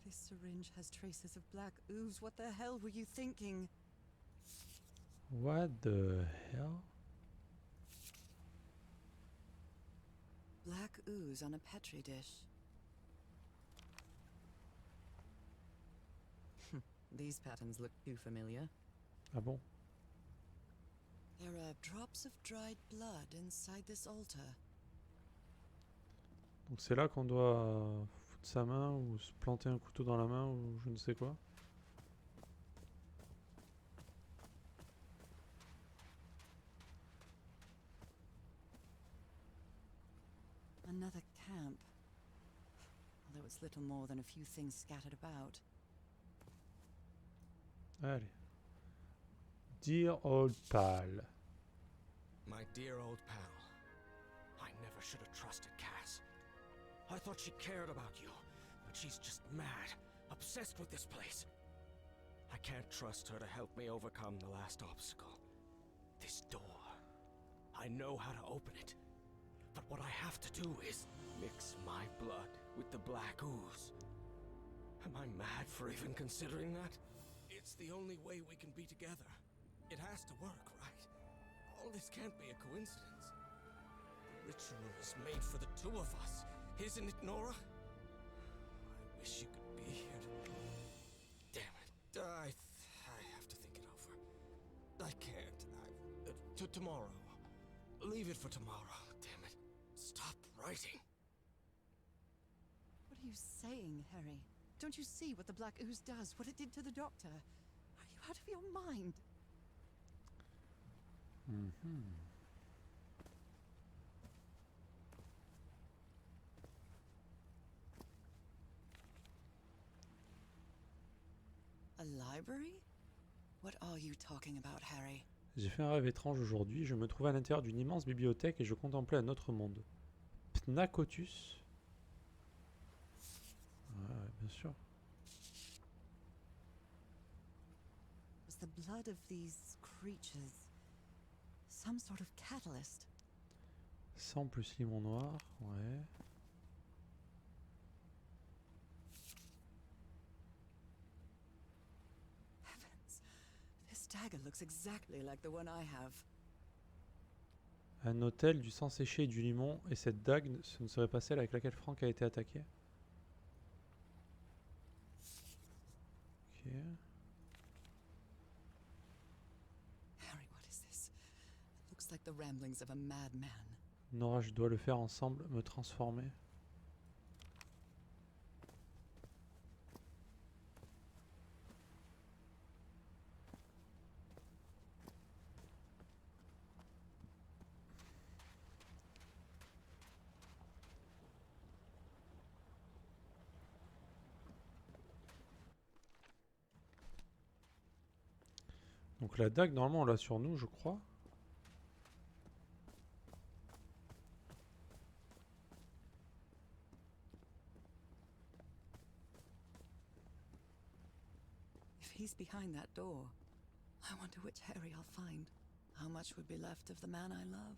This syringe has traces of black ooze. What the hell were you thinking? What the hell? Black ooze on a petri dish. These patterns look too familiar. Ah bon? There are drops of dried blood inside this altar. Donc c'est là qu'on doit foutre sa main ou se planter un couteau dans la main ou je ne sais quoi. Another camp. Although it's little more than a few things scattered about. Allez. dear old pal. My dear old pal. I never should have trusted Cass. I thought she cared about you, but she's just mad, obsessed with this place. I can't trust her to help me overcome the last obstacle. This door. I know how to open it. But what I have to do is mix my blood with the black ooze. Am I mad for even considering that? It's the only way we can be together. It has to work, right? All this can't be a coincidence. The ritual is made for the two of us, isn't it, Nora? I wish you could be here to... Damn it. I have to think it over. I can't. Tomorrow. Leave it for tomorrow. Damn it. Stop writing. What are you saying, Harry? Don't you see what the Black Ooze does? What it did to the Doctor? Are you out of your mind? A library? What are you talking about, Harry? J'ai fait un rêve étrange aujourd'hui. Je me trouvais à l'intérieur d'une immense bibliothèque et je contemplais un autre monde. Pnacotus. Ouais, bien sûr. Was the blood of these creatures some sort of catalyst? Sang plus limon noir, ouais. Heavens, this dagger looks exactly like the one I have. Un hôtel, du sang séché et du limon. Et cette dague, ce ne serait pas celle avec laquelle Frank a été attaqué? Ok. Harry, what is this? It looks like the ramblings of a madman. Nora, je dois le faire ensemble, me transformer. Donc la dague, normalement, on l'a sur nous, je crois. If he's behind that door, I wonder which Harry I'll find. How much would be left of the man I love?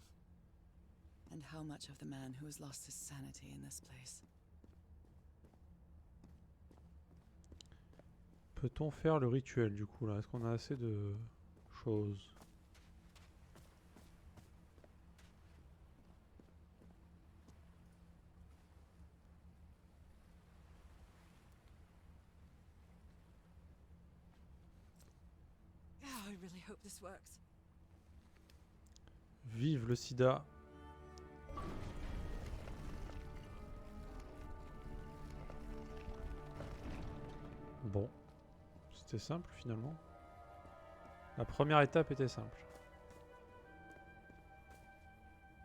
And how much of the man who has lost his sanity in this place? Peut-on faire le rituel du coup là? Est-ce qu'on a assez de choses? Yeah, I really hope this works. Vive le sida! Bon. C'était simple finalement. La première étape était simple.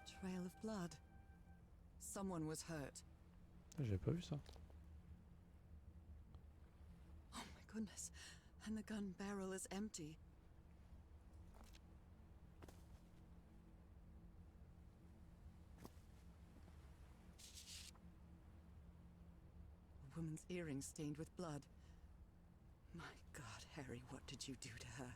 Trail of blood. Someone was hurt. J'avais pas vu ça. Oh my goodness. And the gun barrel is empty. A woman's earring stained with blood. My God, Harry, what did you do to her?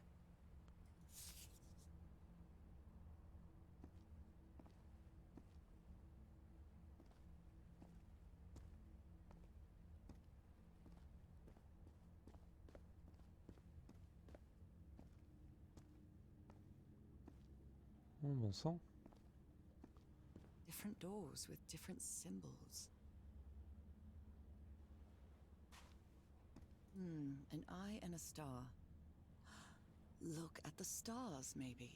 Oh bon sang. Different doors with different symbols. An eye and a star. Look at the stars, maybe.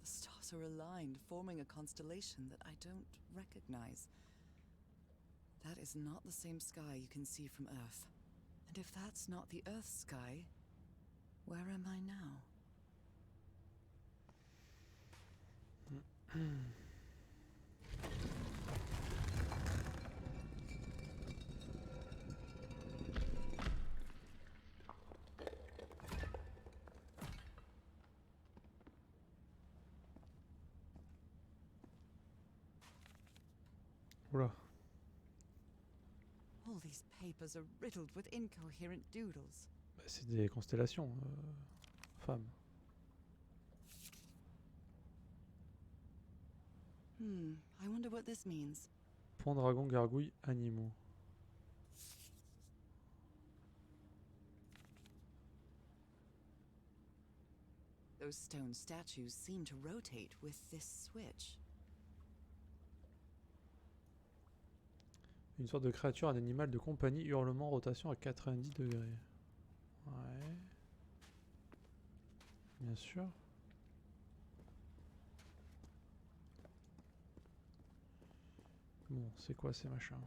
The stars are aligned, forming a constellation that I don't recognize. That is not the same sky you can see from Earth. And if that's not the Earth sky, where am I now? These papers are riddled with incoherent doodles. Bah, c'est des constellations, femme. I wonder what this means. Pont, dragon, gargouille, animaux. Those stone statues seem to rotate with this switch. Une sorte de créature, un animal de compagnie, hurlement, rotation à 90 degrés. Ouais. Bien sûr. Bon, c'est quoi ces machins?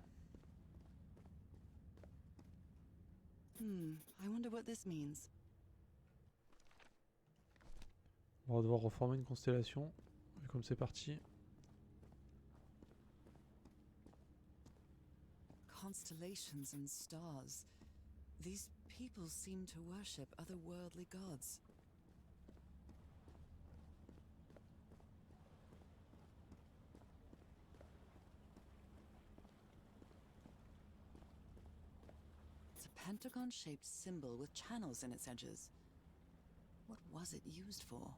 I wonder what this means. On va devoir reformer une constellation. Et comme c'est parti. Constellations and stars. These people seem to worship otherworldly gods. It's a pentagon-shaped symbol with channels in its edges. What was it used for?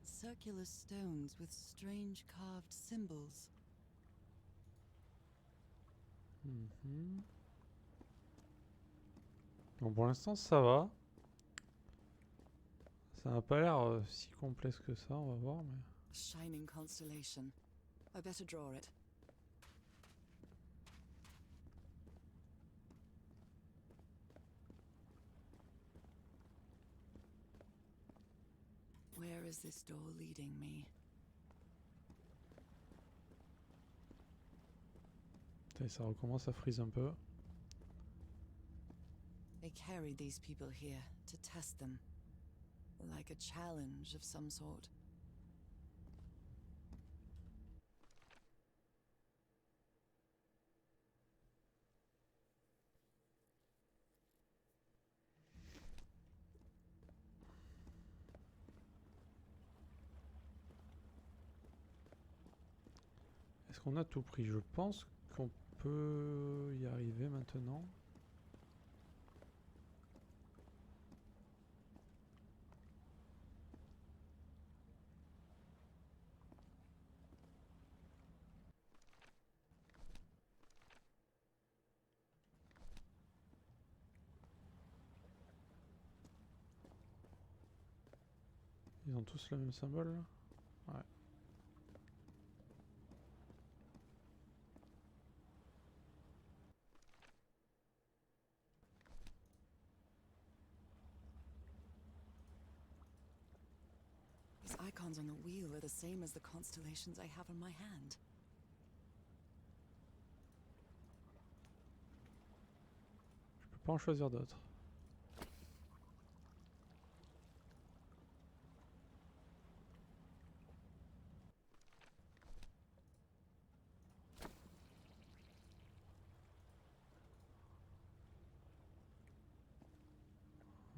Circular stones with strange carved symbols. Bon, pour l'instant, ça va. Ça n'a pas l'air si complexe que ça, on va voir. Mais... Shining constellation. I better draw it. Where is this door leading me? Ça recommence à freeze un peu. They carried these people here to test them. Like a challenge of some sort. Est-ce qu'on a tout pris? Je pense qu'on peut y arriver maintenant. Ils ont tous le même symbole là? Ouais. These icons on the wheel are the same as the constellations I have in my hand. Je peux pas en choisir d'autres.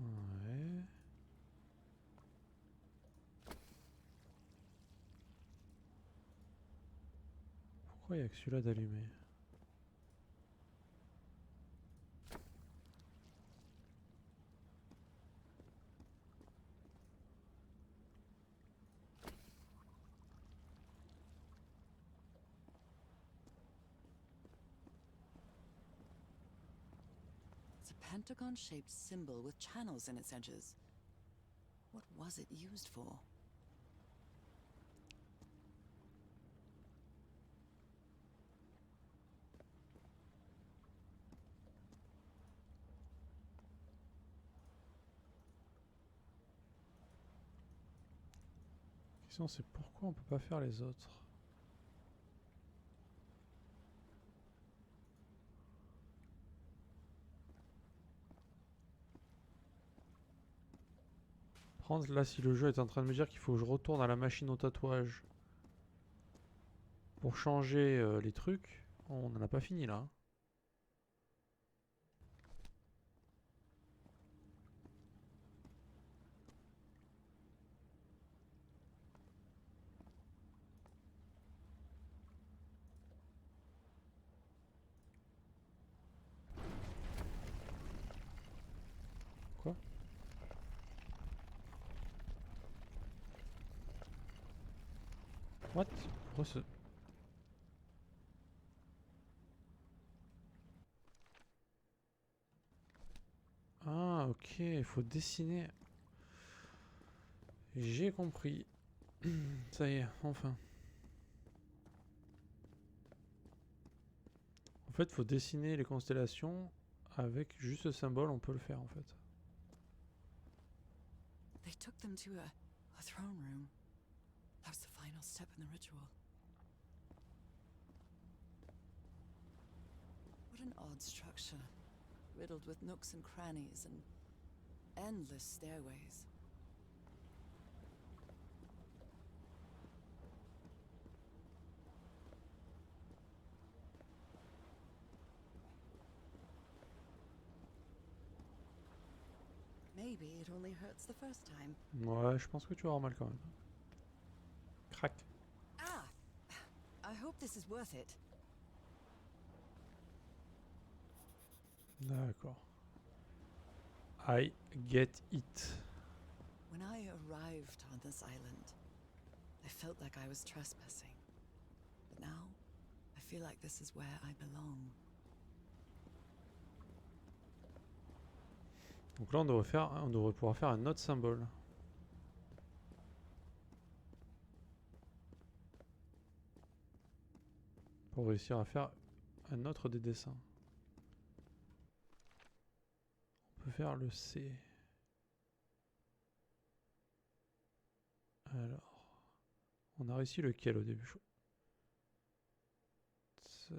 Ouais. Pourquoi il n'y a que celui-là d'allumé? It's a pentagon-shaped symbol with channels in its edges. What was it used for? question c'est pourquoi on peut pas faire les autres. Prendre là si le jeu est en train de me dire qu'il faut que je retourne à la machine au tatouage pour changer les trucs, on n'en a pas fini là. Quoi? What? Pourquoi ce... Ah ok, il faut dessiner. J'ai compris. Ça y est, enfin. En fait, il faut dessiner les constellations avec juste ce symbole, on peut le faire en fait. They took them to a throne room. That was the final step in the ritual. What an odd structure, riddled with nooks and crannies and endless stairways. Maybe it only hurts the first time. Ouais, je pense que tu vas avoir mal quand même. Crac. Ah! I hope this is worth it. D'accord. I get it. When I arrived on this island, I felt like I was trespassing. But now, I feel like this is where I belong. Donc là, on devrait pouvoir faire un autre symbole. Pour réussir à faire un autre des dessins. On peut faire le C. Alors, on a réussi lequel au début? En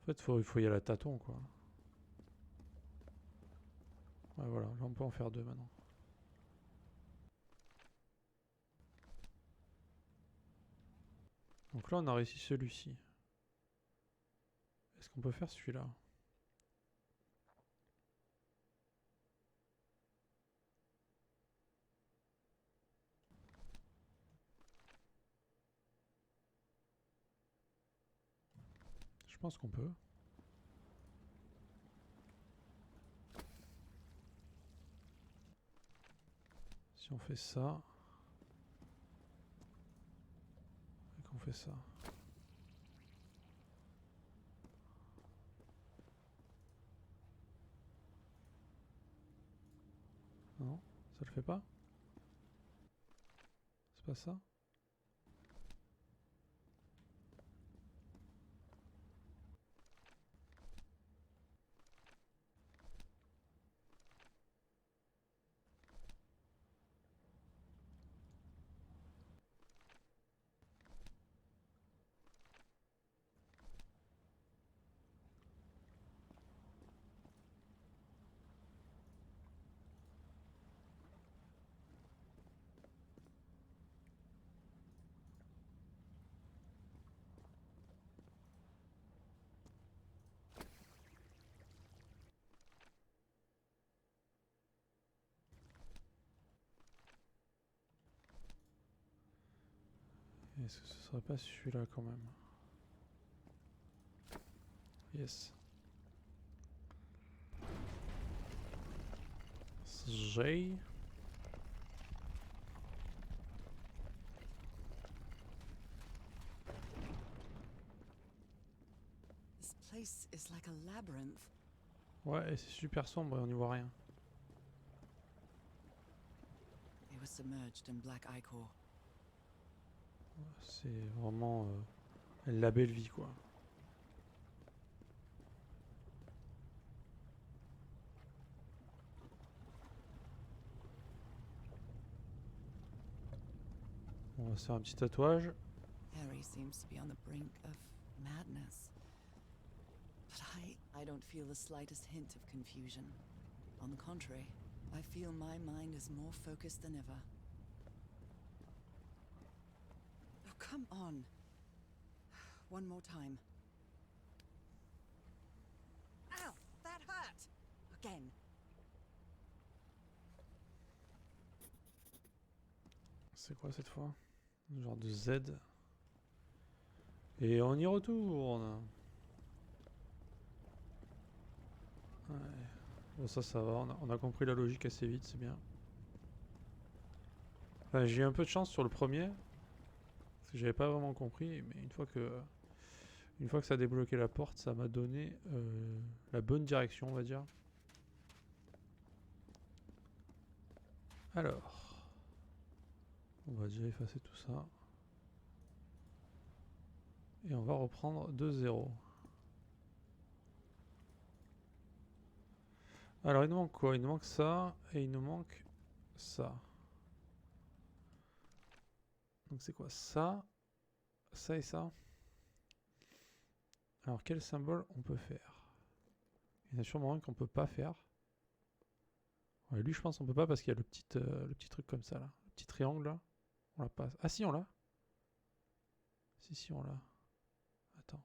fait, il faut y aller à tâtons, quoi. Ouais, voilà, là on peut en faire deux maintenant. Donc là, on a réussi celui-ci. Est-ce qu'on peut faire celui-là? Je pense qu'on peut. Si on fait ça... Et qu'on fait ça... Non, ça le fait pas? C'est pas ça? Est-ce que ce serait pas celui-là quand même? Yes. J. This place is like a labyrinth. Ouais, et c'est super sombre et on n'y voit rien. It was submerged in black ichor. C'est vraiment la belle vie, quoi. On va se faire un petit tatouage. Harry seems to be on the brink of madness. But I don't feel the slightest hint of confusion. On the contrary, I feel my mind is more focused than ever. Oh, come on. One more time. Ow! That hurt! Again. C'est quoi cette fois? Genre de Z. Et on y retourne. Ouais. Bon, ça va, on a compris la logique assez vite, c'est bien. Enfin, j'ai eu un peu de chance sur le premier. Parce que j'avais pas vraiment compris, mais une fois que ça a débloqué la porte, ça m'a donné la bonne direction, on va dire. Alors, on va déjà effacer tout ça. Et on va reprendre de 0. Alors, il nous manque quoi? Il nous manque ça, et il nous manque ça. Donc c'est quoi? Ça et ça. Alors, quel symbole on peut faire? Il y en a sûrement un qu'on peut pas faire. Ouais, lui, je pense qu'on peut pas parce qu'il y a le petit truc comme ça, là. Le petit triangle, là. On l'a pas. Ah si, on l'a. Si, on l'a. Attends.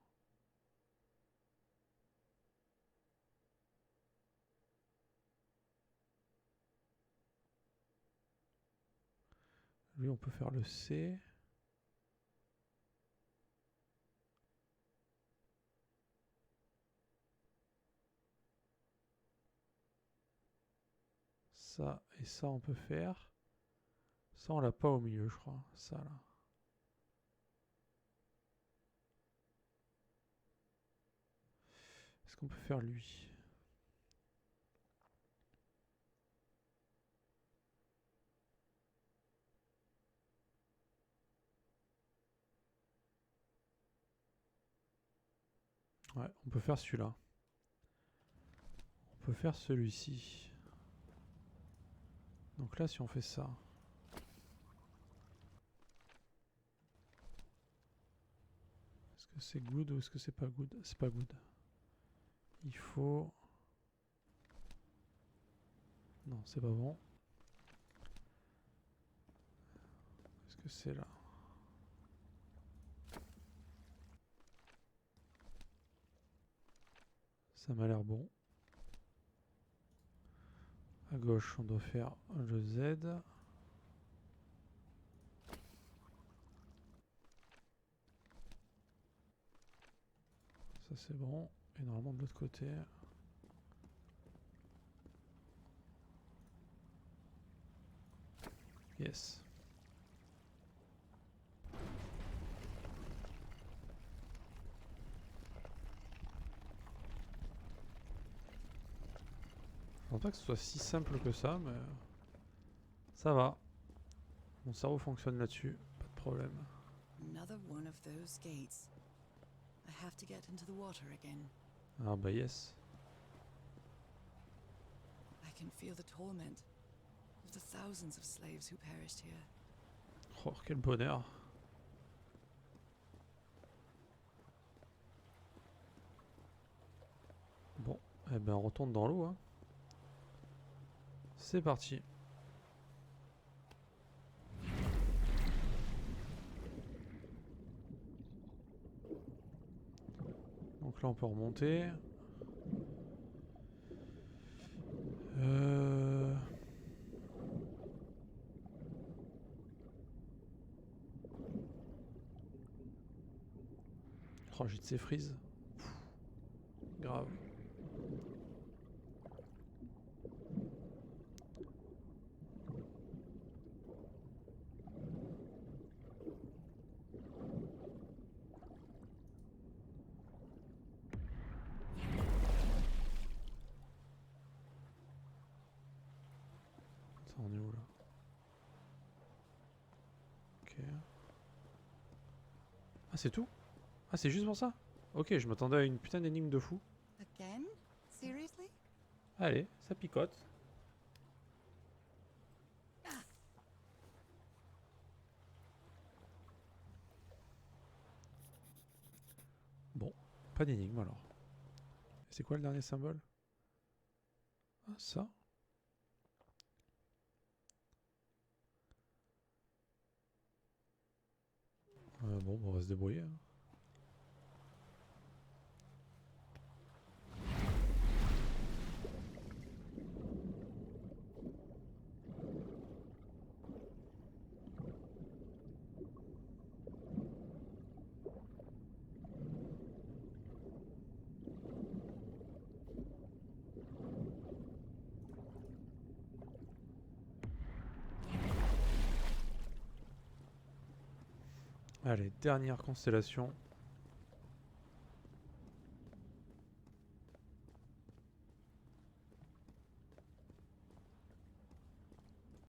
Lui, on peut faire le C. Ça et ça, on peut faire. Ça, on l'a pas au milieu, je crois. Ça, là. Est-ce qu'on peut faire lui? Ouais, on peut faire celui-là. On peut faire celui-ci. Donc là, si on fait ça. Est-ce que c'est good ou est-ce que c'est pas good? C'est pas good. Il faut... Non, c'est pas bon. Est-ce que c'est là? Ça m'a l'air bon. À gauche, on doit faire le Z. Ça c'est bon. Et normalement de l'autre côté. Yes. Je pense pas que ce soit si simple que ça, mais ça va. Mon cerveau fonctionne là-dessus, pas de problème. Another one of those gates. I have to get into the water again. Ah bah yes. I can feel the torment of the thousands of slaves who perished here. Oh, quel bonheur. Bon, eh ben on retourne dans l'eau, hein. C'est parti. Donc là on peut remonter. Oh, j'ai de ces frises. Grave. Ça en est où là? Ok. Ah c'est tout? Ah c'est juste pour ça? Ok, je m'attendais à une putain d'énigme de fou. Again? Seriously? Allez, ça picote. Pas d'énigme alors. C'est quoi le dernier symbole? Ah, ça? Bon, on va se débrouiller. Hein. Allez, dernière constellation.